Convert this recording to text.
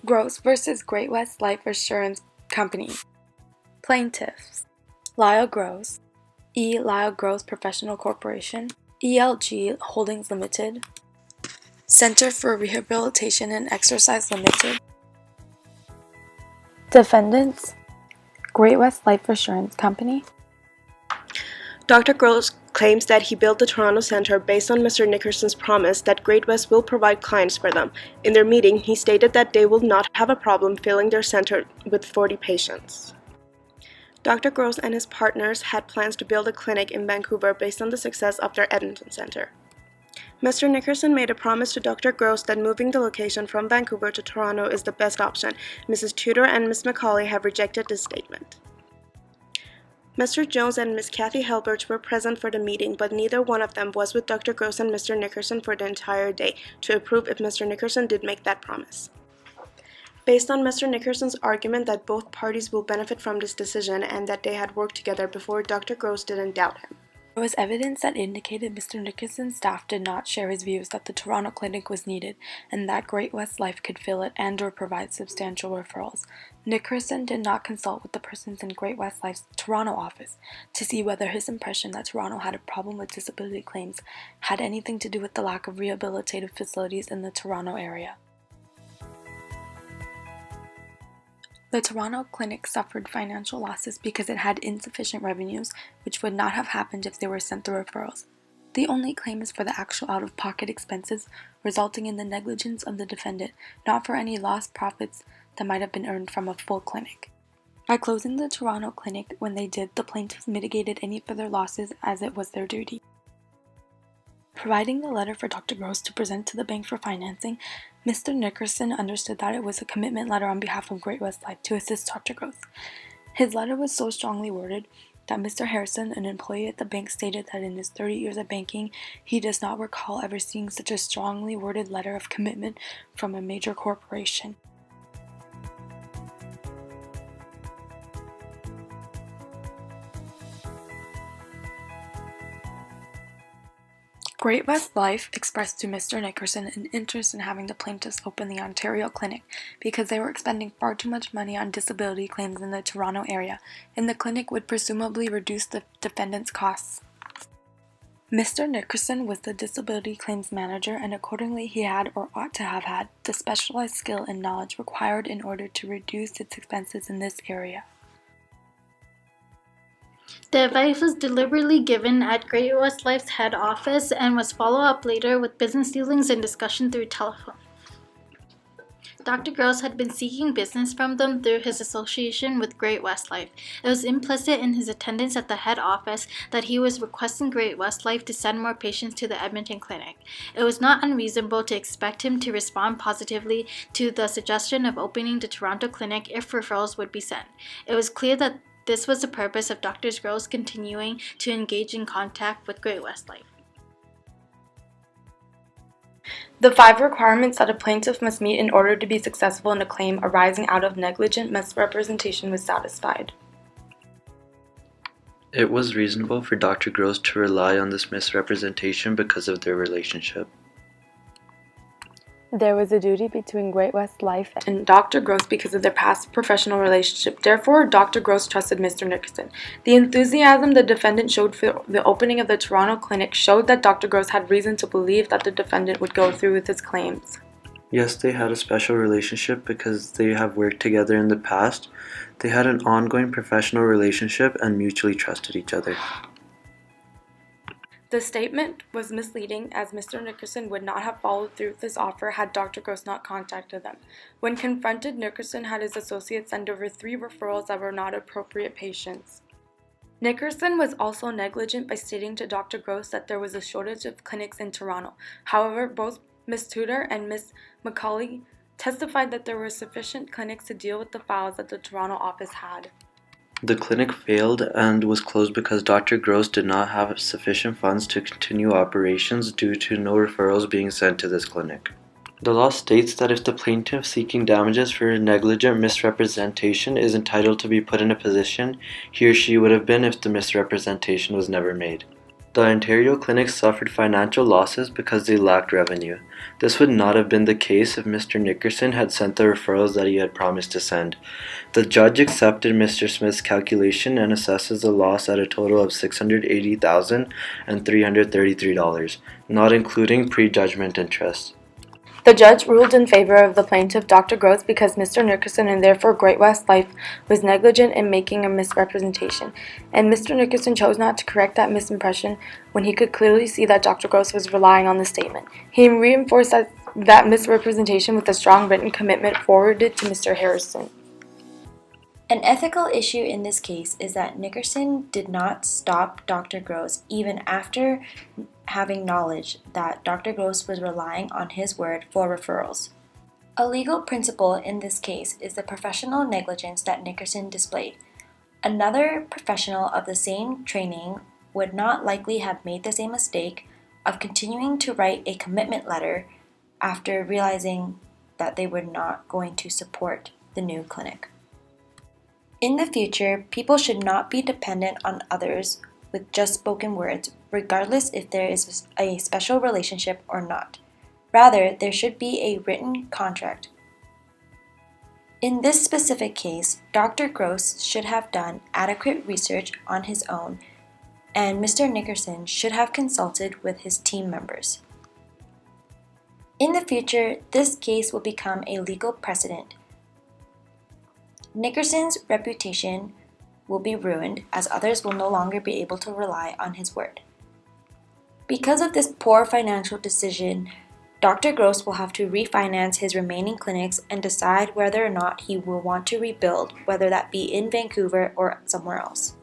Gross versus Great West Life Assurance Company. Plaintiffs: Lyle Gross, E. Lyle Gross Professional Corporation, ELG Holdings Limited, Center for Rehabilitation and Exercise Limited. Defendants: Great West Life Assurance Company. Dr. Gross claims that he built the Toronto Centre based on Mr. Nickerson's promise that Great West will provide clients for them. In their meeting, he stated that they will not have a problem filling their centre with 40 patients. Dr. Gross and his partners had plans to build a clinic in Vancouver based on the success of their Edmonton centre. Mr. Nickerson made a promise to Dr. Gross that moving the location from Vancouver to Toronto is the best option. Mrs. Tudor and Ms. Macaulay have rejected this statement. Mr. Jones and Ms. Kathy Halbert were present for the meeting, but neither one of them was with Dr. Gross and Mr. Nickerson for the entire day to approve if Mr. Nickerson did make that promise. Based on Mr. Nickerson's argument that both parties will benefit from this decision and that they had worked together before, Dr. Gross didn't doubt him. There was evidence that indicated Mr. Nickerson's staff did not share his views that the Toronto clinic was needed and that Great West Life could fill it and/or provide substantial referrals. Nickerson did not consult with the persons in Great West Life's Toronto office to see whether his impression that Toronto had a problem with disability claims had anything to do with the lack of rehabilitative facilities in the Toronto area. The Toronto clinic suffered financial losses because it had insufficient revenues, which would not have happened if they were sent through referrals. The only claim is for the actual out-of-pocket expenses, resulting in the negligence of the defendant, not for any lost profits that might have been earned from a full clinic. By closing the Toronto clinic when they did, the plaintiffs mitigated any further losses as it was their duty. Providing the letter for Dr. Gross to present to the bank for financing, Mr. Nickerson understood that it was a commitment letter on behalf of Great West Life to assist Dr. Gross. His letter was so strongly worded that Mr. Harrison, an employee at the bank, stated that in his 30 years of banking, he does not recall ever seeing such a strongly worded letter of commitment from a major corporation. Great West Life expressed to Mr. Nickerson an interest in having the plaintiffs open the Ontario clinic because they were expending far too much money on disability claims in the Toronto area, and the clinic would presumably reduce the defendant's costs. Mr. Nickerson was the disability claims manager, and accordingly he had, or ought to have had, the specialized skill and knowledge required in order to reduce its expenses in this area. The advice was deliberately given at Great West Life's head office and was followed up later with business dealings and discussion through telephone. Dr. Gross had been seeking business from them through his association with Great West Life. It was implicit in his attendance at the head office that he was requesting Great West Life to send more patients to the Edmonton clinic. It was not unreasonable to expect him to respond positively to the suggestion of opening the Toronto clinic if referrals would be sent. It was clear that this was the purpose of Dr. Gross continuing to engage in contact with Great West Life. The 5 requirements that a plaintiff must meet in order to be successful in a claim arising out of negligent misrepresentation was satisfied. It was reasonable for Dr. Gross to rely on this misrepresentation because of their relationship. There was a duty between Great West Life and Dr. Gross because of their past professional relationship. Therefore, Dr. Gross trusted Mr. Nickerson. The enthusiasm the defendant showed for the opening of the Toronto clinic showed that Dr. Gross had reason to believe that the defendant would go through with his claims. Yes, they had a special relationship because they have worked together in the past. They had an ongoing professional relationship and mutually trusted each other. The statement was misleading as Mr. Nickerson would not have followed through with this offer had Dr. Gross not contacted them. When confronted, Nickerson had his associates send over 3 referrals that were not appropriate patients. Nickerson was also negligent by stating to Dr. Gross that there was a shortage of clinics in Toronto. However, both Ms. Tudor and Ms. Macaulay testified that there were sufficient clinics to deal with the files that the Toronto office had. The clinic failed and was closed because Dr. Gross did not have sufficient funds to continue operations due to no referrals being sent to this clinic. The law states that if the plaintiff seeking damages for negligent misrepresentation is entitled to be put in a position he or she would have been if the misrepresentation was never made. The Ontario clinics suffered financial losses because they lacked revenue. This would not have been the case if Mr. Nickerson had sent the referrals that he had promised to send. The judge accepted Mr. Smith's calculation and assesses the loss at a total of $680,333, not including prejudgment interest. The judge ruled in favor of the plaintiff, Dr. Gross, because Mr. Nickerson and therefore Great West Life was negligent in making a misrepresentation, and Mr. Nickerson chose not to correct that misimpression when he could clearly see that Dr. Gross was relying on the statement. He reinforced that misrepresentation with a strong written commitment forwarded to Mr. Harrison. An ethical issue in this case is that Nickerson did not stop Dr. Gross even after having knowledge that Dr. Gross was relying on his word for referrals. A legal principle in this case is the professional negligence that Nickerson displayed. Another professional of the same training would not likely have made the same mistake of continuing to write a commitment letter after realizing that they were not going to support the new clinic. In the future, people should not be dependent on others with just spoken words, regardless if there is a special relationship or not. Rather, there should be a written contract. In this specific case, Dr. Gross should have done adequate research on his own, and Mr. Nickerson should have consulted with his team members. In the future, this case will become a legal precedent. Nickerson's reputation will be ruined as others will no longer be able to rely on his word. Because of this poor financial decision, Dr. Gross will have to refinance his remaining clinics and decide whether or not he will want to rebuild, whether that be in Vancouver or somewhere else.